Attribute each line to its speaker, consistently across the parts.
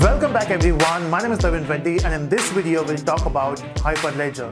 Speaker 1: Welcome back everyone, my name is Navin Reddy and in this video we'll talk about Hyperledger.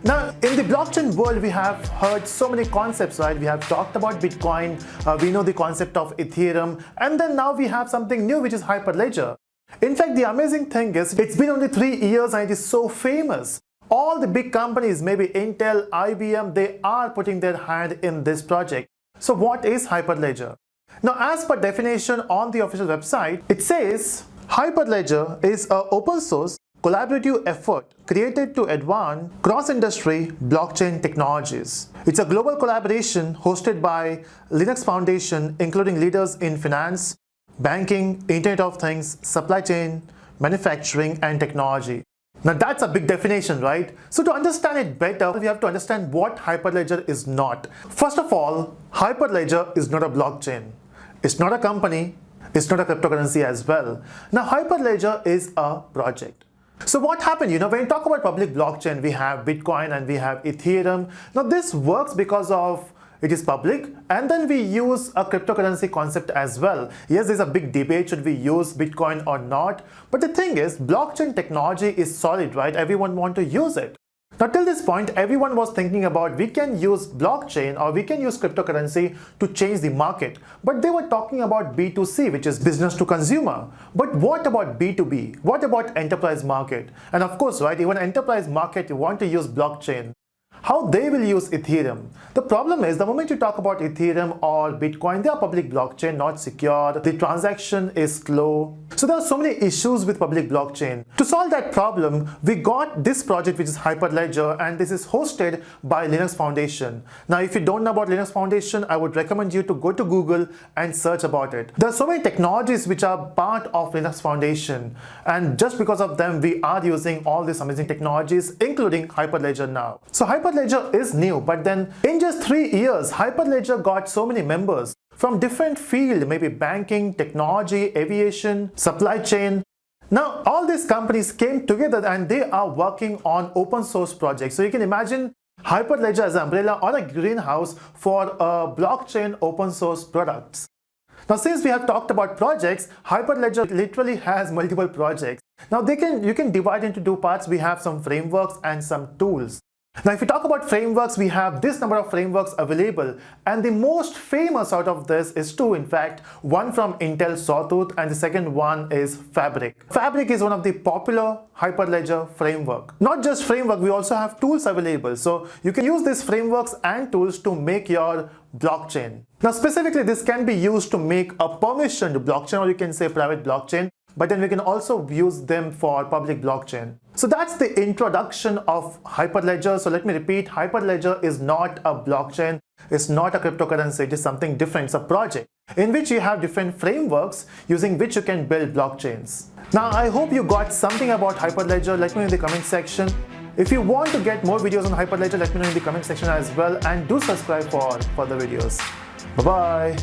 Speaker 1: Now in the blockchain world we have heard so many concepts, right? We have talked about Bitcoin, we know the concept of Ethereum, and then now we have something new which is Hyperledger. In fact, the amazing thing is it's been only 3 years and it is so famous. All the big companies, maybe Intel, IBM, they are putting their hand in this project. So what is Hyperledger? Now as per definition on the official website, it says Hyperledger is an open source collaborative effort created to advance cross-industry blockchain technologies. It's a global collaboration hosted by Linux Foundation, including leaders in finance, banking, Internet of Things, supply chain, manufacturing, and technology. Now that's a big definition, right? So to understand it better, we have to understand what Hyperledger is not. First of all, Hyperledger is not a blockchain. It's not a company. It's not a cryptocurrency as well. Now Hyperledger is a project. So what happened, when you talk about public blockchain, we have Bitcoin and we have Ethereum. Now this works because of it is public, and then we use a cryptocurrency concept as well. Yes, there's a big debate, should we use Bitcoin or not? But the thing is, blockchain technology is solid, right? Everyone wants to use it. Now till this point, everyone was thinking about we can use blockchain or we can use cryptocurrency to change the market. But they were talking about B2C, which is business to consumer. But what about B2B? What about enterprise market? And of course, right, even enterprise market, you want to use blockchain. How they will use Ethereum? The problem is the moment you talk about Ethereum or Bitcoin, they are public blockchain, not secure. The transaction is slow. So there are so many issues with public blockchain. To solve that problem, we got this project which is Hyperledger, and this is hosted by Linux Foundation. Now if you don't know about Linux Foundation, I would recommend you to go to Google and search about it. There are so many technologies which are part of Linux Foundation, and just because of them we are using all these amazing technologies, including Hyperledger now. So Hyperledger is new, but then in just 3 years, Hyperledger got so many members from different fields, maybe banking, technology, aviation, supply chain. Now, all these companies came together and they are working on open source projects. So you can imagine Hyperledger as an umbrella or a greenhouse for blockchain open source products. Now, since we have talked about projects, Hyperledger literally has multiple projects. Now, you can divide into 2 parts. We have some frameworks and some tools. Now, if we talk about frameworks, we have this number of frameworks available, and the most famous out of this is 2, in fact, one from Intel Sawtooth and the second one is Fabric. Fabric is one of the popular Hyperledger framework. Not just framework, we also have tools available. So you can use these frameworks and tools to make your blockchain. Now, specifically, this can be used to make a permissioned blockchain, or you can say private blockchain. But then we can also use them for public blockchain. So that's the introduction of Hyperledger. So let me repeat, Hyperledger is not a blockchain, it's not a cryptocurrency, it is something different. It's a project in which you have different frameworks using which you can build blockchains. Now I hope you got something about Hyperledger. Let me know in the comment section. If you want to get more videos on Hyperledger, let me know in the comment section as well, and do subscribe for further videos. Bye-bye.